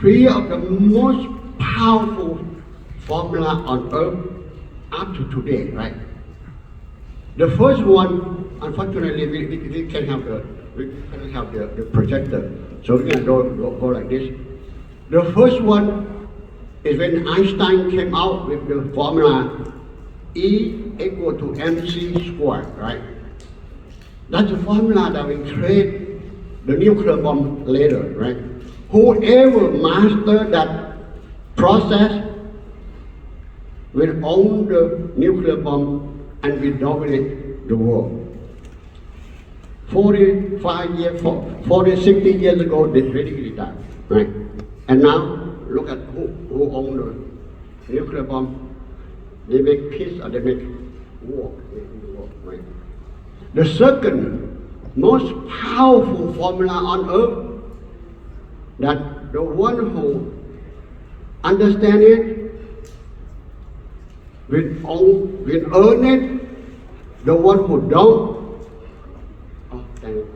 three of the most powerful formula on earth up to today, right? The first one, unfortunately, we can't have the projector, so we're gonna go like this. The first one is when Einstein came out with the formula E equal to mc squared, right? That's the formula that will create the nuclear bomb later, right? Whoever master that process will own the nuclear bomb and will dominate the world. 40, 60 years ago, they predicted that, right? And now, look at who owns the nuclear bomb. They make peace or they make war, right? The second most powerful formula on earth, that the one who understands it will earn it, the one who don't, oh, thank you.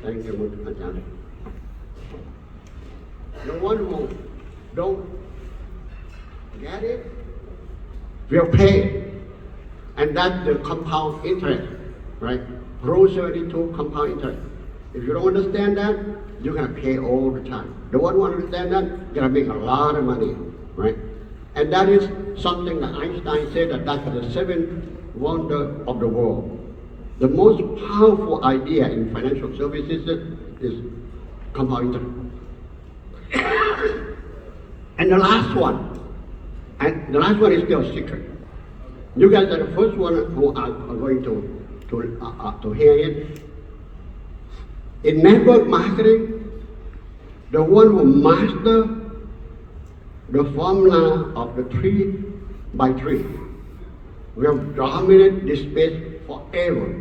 Thank you, Ajahn. The one who don't get it will pay. And that's the compound interest, right? Rule 72, compound interest. If you don't understand that, you're gonna pay all the time. The one who understands that, you're gonna make a lot of money, right? And that is something that Einstein said that that's the seventh wonder of the world. The most powerful idea in financial services is compound interest. And the last one is still a secret. You guys are the first one who are going to hear it. In network marketing, the one who master the formula of the 3 by 3 will dominate this space forever.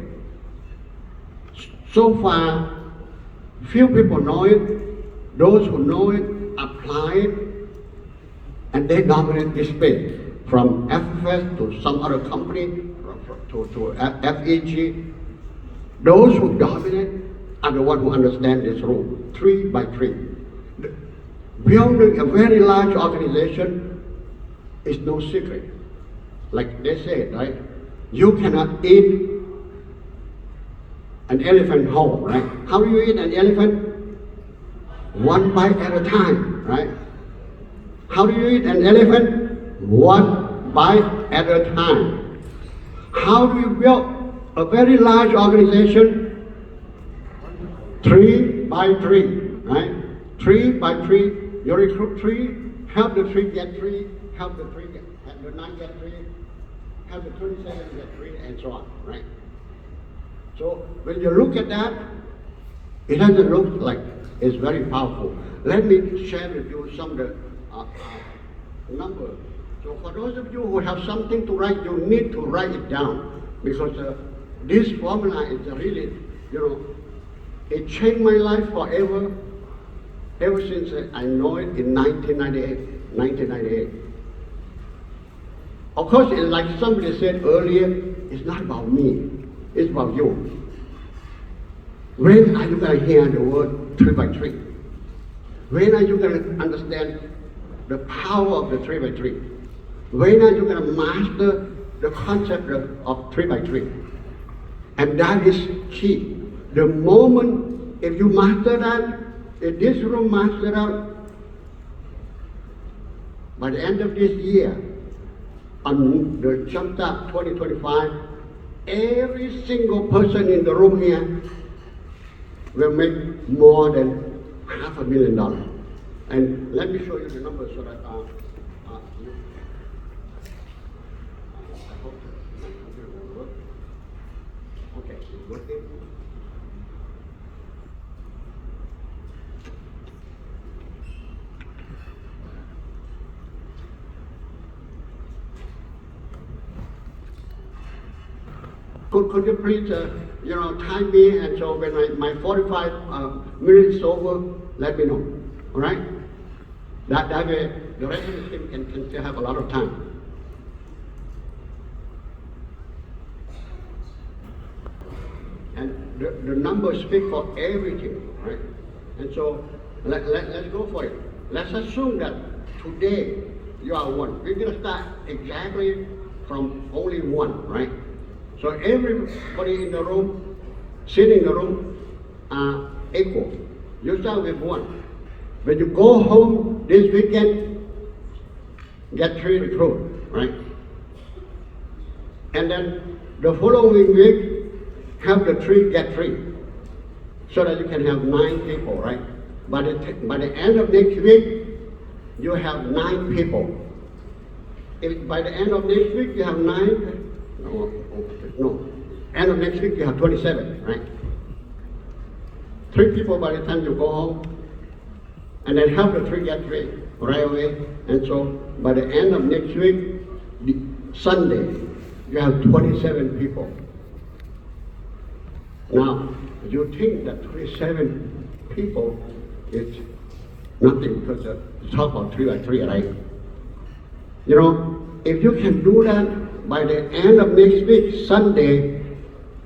So far, few people know it. Those who know it apply it, and they dominate this space. From FFS to some other company, to FEG, those who dominate are the ones who understand this rule, 3 by 3. Building a very large organization is no secret. Like they say, right? You cannot eat an elephant whole, right? How do you eat an elephant? One bite at a time, right? How do you eat an elephant? One bite at a time. How do you build a very large organization? 3 by 3, right? 3 by 3. You recruit 3, help the 3 get 3, help the 9 get 3, help the 27 get 3, and so on, right? So when you look at that, it doesn't look like it's very powerful. Let me share with you some of the numbers. So for those of you who have something to write, you need to write it down, because this formula is really, it changed my life forever, ever since I know it in 1998. Of course, like somebody said earlier, it's not about me, it's about you. When are you going to hear the word 3 by 3? When are you going to understand the power of the 3 by 3? When are you going to master the concept of 3 by 3? And that is key. The moment, if you master that, if this room master that, by the end of this year, on the Jumpstart 2025, every single person in the room here will make more than $500,000. And let me show you the numbers so that okay, it's working. Could you please, time me, and so when my 45 minutes is over, let me know. All right? That way, the rest of the team can still have a lot of time. And the numbers speak for everything, right? And so Let's go for it. Let's assume that today you are one. We're going to start exactly from only one, right? So everybody in the room, sitting in the room, are equal. You start with one. When you go home this weekend, get 3 recruits, right? And then the following week, have the 3 get 3. So that you can have 9 people, right? By the end of next week, you have 9 people. If by the end of next week you have 9, no. End of next week you have 27, right? 3 people by the time you go home, and then help the 3 get 3 right away. And so by the end of next week, Sunday, you have 27 people. Now, you think that 27 people is nothing because it's talk about 3 by 3, right? You know, if you can do that by the end of next week, Sunday,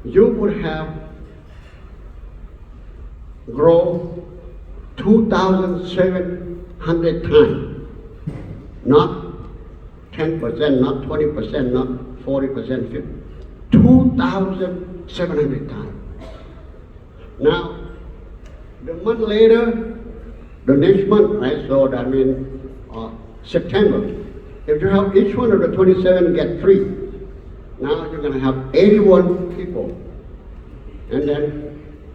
you would have grown 2,700 times. Not 10%, not 20%, not 40%, 50%. 2,700 times. Now, the month later, the next month, right? So that means September. If you have each one of the 27 get 3, now you're going to have 81 people. And then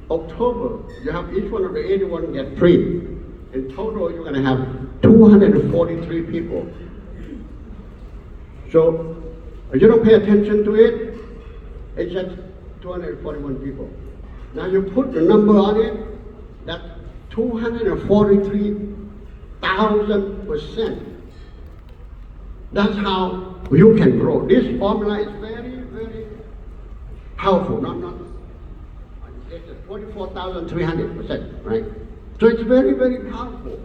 October, you have each one of the 81 get 3. In total, you're going to have 243 people. So, if you don't pay attention to it, it's just 241 people. Now you put the number on it, that's 243,000%. That's how you can grow. This formula is very, very powerful. It's 44,300%, right? So it's very, very powerful.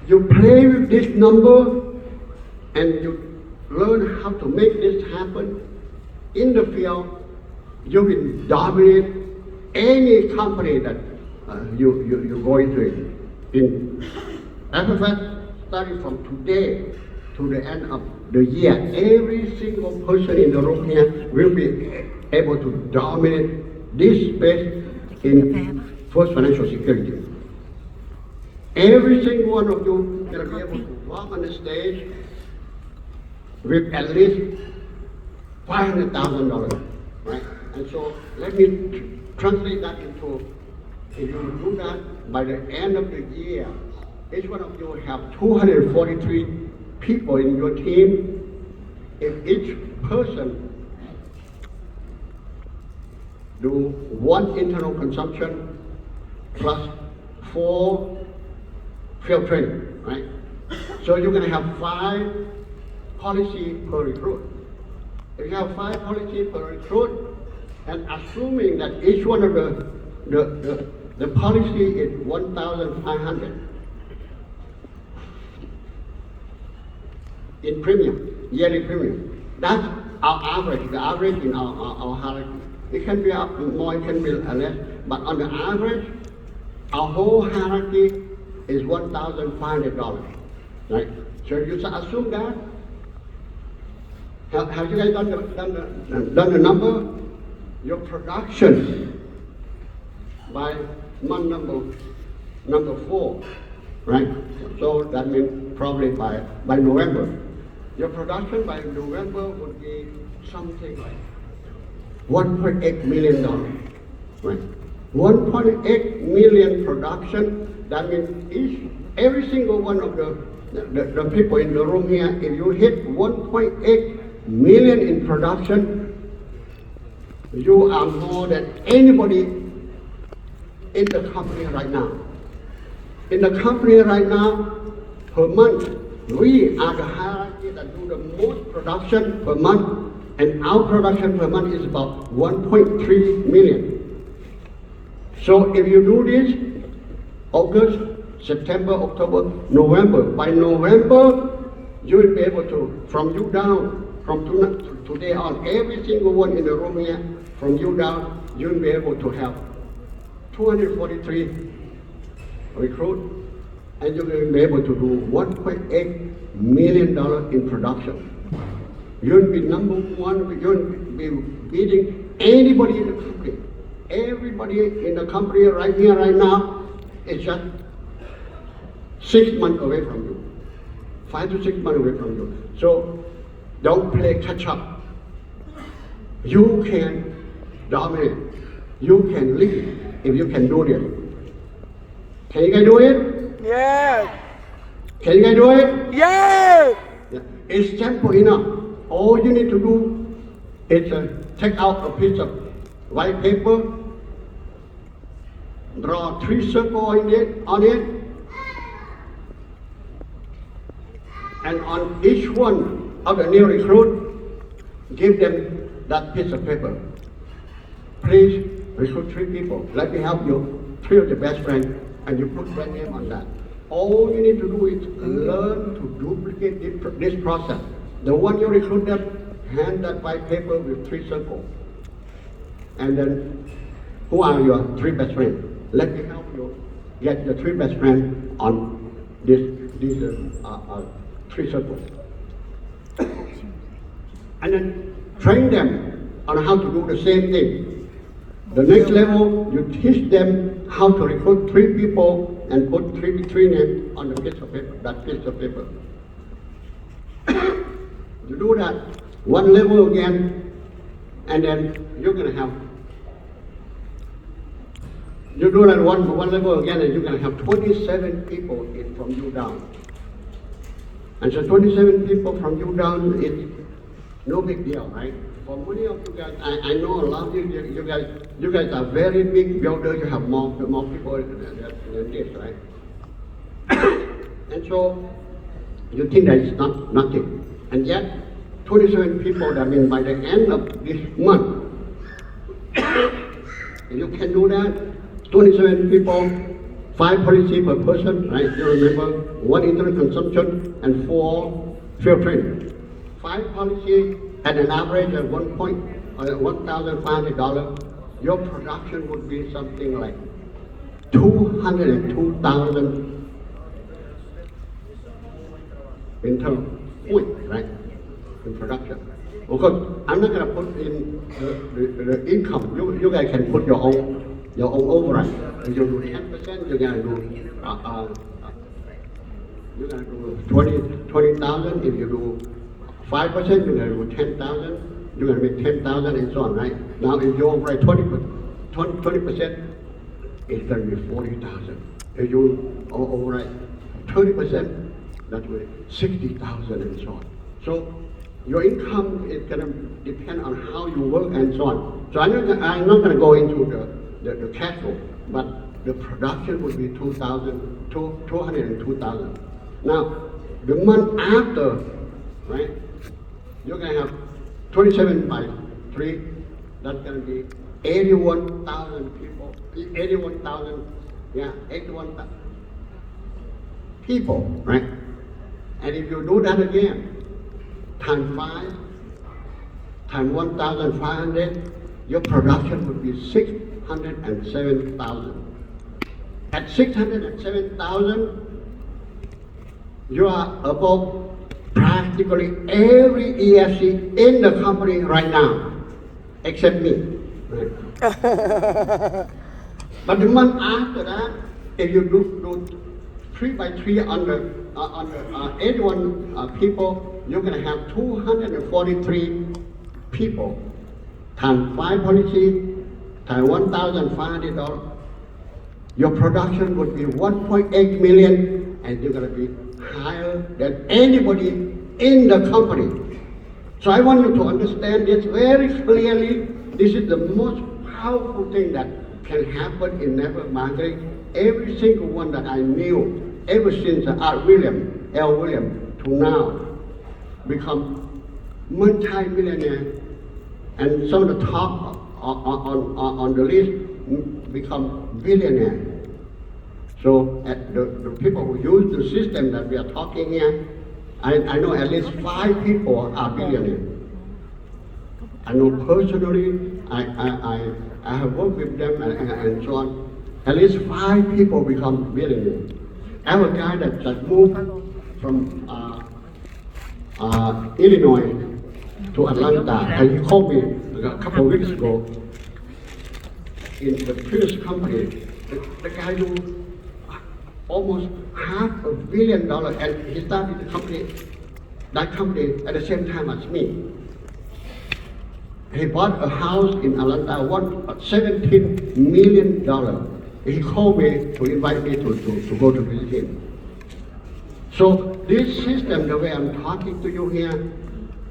You play with this number and you learn how to make this happen in the field. You will dominate any company that you go into it. In fact, starting from today to the end of the year, every single person in the room here will be able to dominate this space in First Financial Security. Every single one of you will be able to walk on the stage with at least $500,000, right? And so let me translate that into, if you do that by the end of the year, each one of you will have 243 people in your team. If each person do 1 internal consumption plus 4 field training, right? So you're going to have 5 policy per recruit. If you have 5 policy per recruit, and assuming that each one of the policy is 1,500 in premium, yearly premium. That's our average, the average in our hierarchy. It can be more, it can be less, but on the average, our whole hierarchy is $1,500, right? So you assume that. Have you guys done the number? Your production by month number 4, right? So that means probably by November. Your production by November would be something like $1.8 million, right? 1.8 million production. That means every single one of the people in the room here, if you hit 1.8 million in production, you are more than anybody in the company right now. In the company right now, per month, we are the hierarchy that do the most production per month, and our production per month is about 1.3 million. So if you do this, August, September, October, November, by November, you will be able to, from you down, from today on, every single one in the room here, from you down, you will be able to have 243 recruit, and you will be able to do $1.8 million in production. You'll be number one, you'll be beating anybody in the company. Everybody in the company right here, right now, is just 6 months away from you. 5 to 6 months away from you. So don't play catch up. You can dominate. You can lead if you can do this. Can you guys do it? Yes. Can you guys do it? Yes. Yeah. It's simple enough. All you need to do is take out a piece of white paper, draw 3 circles on it, and on each one of the new recruit, give them that piece of paper. Please recruit 3 people. Let me help you. 3 of your best friends, and you put their name on that. All you need to do is learn to duplicate this process. The one you recruit them, hand that white paper with 3 circles. And then, who are your 3 best friends? Let me help you get your 3 best friends on these 3 circles. And then train them on how to do the same thing. The next level, you teach them how to recruit 3 people and put 3 names on the piece of paper, that piece of paper. You do that 1 level again, and then you're gonna have, you do that one level again, and you're gonna have 27 people from you down. And so 27 people from you down is no big deal, right? For many of you guys, I know a lot of you guys are very big builders. You have more people than this, right? And so you think that it's nothing, and yet 27 people. That means by the end of this month, you can do that. 27 people, 5 policy per person, right? You remember 1 internet consumption and 4 field training. 5 policy at an average of $1,500. Your production would be something like 202,000 in terms of right? In production. Because I'm not going to put in the income. You guys can put your own override. If you do 10%, you're going to do 20,000. If you do 5%, you're going to do 10,000. You're going to make 10,000 and so on, right? Now, if you override 20%, it's going to be 40,000. If you override 30%, that's going to be 60,000 and so on. So your income is going to depend on how you work and so on. So I'm not going to go into the cash flow, but the production would be 202,000. Now, the month after, right, you're going to have 27 by 3, that's going to be 81,000 people, 81,000 people, right? And if you do that again, times 5, times 1,500, your production would be 607,000. At 607,000, you are above practically every EFC in the company right now, except me. Right? But the month after that, if you do 3 by 3 under 81 people, you're going to have 243 people, times 5 policy, times $1,500. Your production would be 1.8 million, and you're going to be higher than anybody in the company. So I want you to understand this very clearly. This is the most powerful thing that can happen in network marketing. Every single one that I knew, ever since L. William to now, become multi-millionaire, and some of the top on the list become billionaire. So the people who use the system that we are talking here, I know at least 5 people are billionaires. I know personally, I have worked with them and so on. At least 5 people become millionaires. I have a guy that just moved from Illinois to Atlanta, and he called me a couple of weeks ago. In the previous company, the guy do almost $500 million, and he started that company at the same time as me. He bought a house in Atlanta, worth $17 million. He called me to invite me to go to visit him. So this system, the way I'm talking to you here,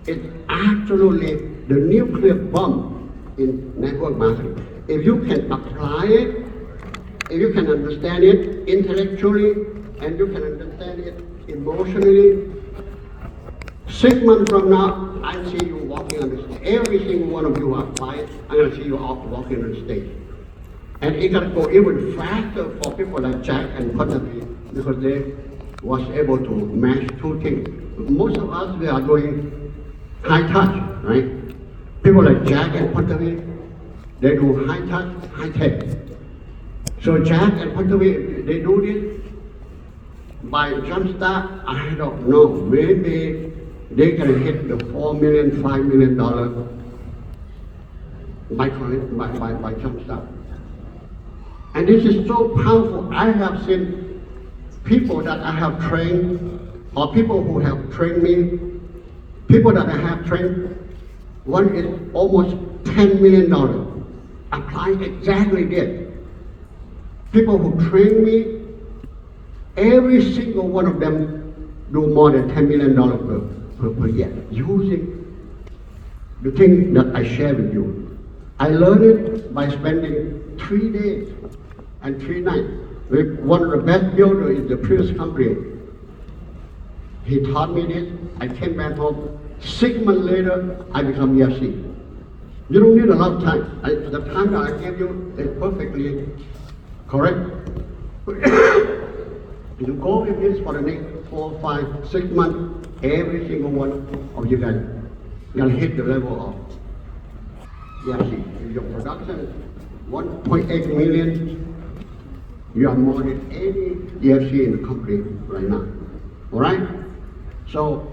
is absolutely the nuclear bomb in network marketing. If you can apply it, if you can understand it intellectually, and you can understand it emotionally, 6 months from now, I see you walking on the stage. Every single one of you are quiet. I'm going to see you all walking on the stage. And it's going to go even faster for people like Jack and Putney because they was able to match 2 things. Most of us, we are doing high touch, right? People like Jack and Putney, they do high touch, high tech. So Jack and Putney, they do this by jumpstart. I don't know. Maybe they can hit the $4 million, $5 million by jumpstart. And this is so powerful. I have seen people that I have trained, or people who have trained me, people that I have trained, one is almost $10 million. Apply exactly this. People who train me, every single one of them do more than $10 million per year using the thing that I share with you. I learned it by spending 3 days and 3 nights with one of the best builders in the previous company. He taught me this. I came back home. 6 months later, I become EFC. You don't need a lot of time. The time that I gave you is perfectly correct. You go with this for the next 4, 5, 6 months. Every single one of you guys gonna hit the level of EFC. If your production is 1.8 million, you are more than any EFC in the company right now. All right? So,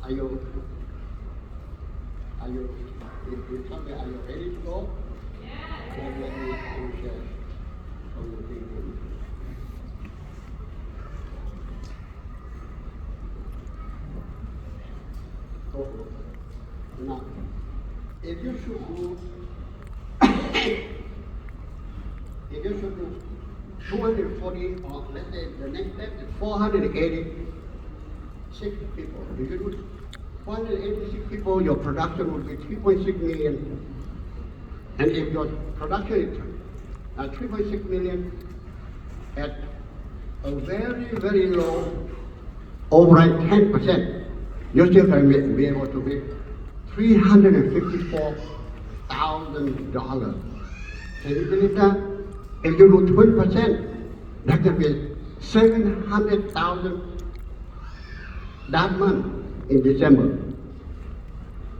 are you tell me, are you ready to go? Yeah. Let me share some of the things. Now, if you should do 240, or let's say the next step is 486 people. If you do 486 people, your production will be 3.6 million. And if your production is 3.6 million at a very, very low, over 10%, you're still going to be able to make $354,000. Can you believe that? If you do 20%, that can be $700,000 that month in December.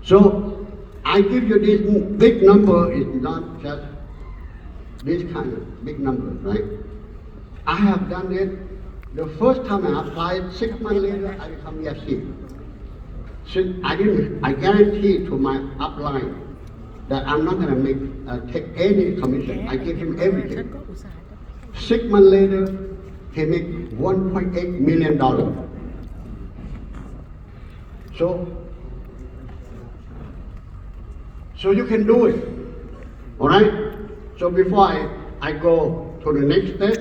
So I give you this big number is not just this kind of big number, right? I have done it. The first time I applied, 6 months later, I become EFC. Since I guarantee to my upline that I'm not going to take any commission. I give him everything. 6 months later, he make $1.8 million. So you can do it. All right? So before I go to the next step,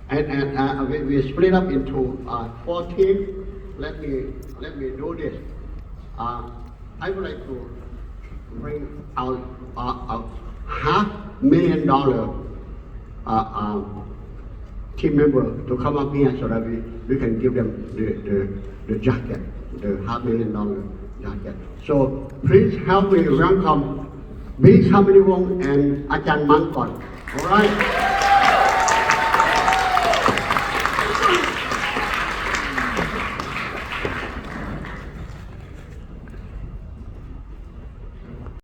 and we split up into 4 teams. Let me do this. I would like to bring out $500,000 team member to come up here so that we can give them the jacket, the $500,000 jacket. So please help me welcome B. Kaminivong and Ajahn Mangkon. All right.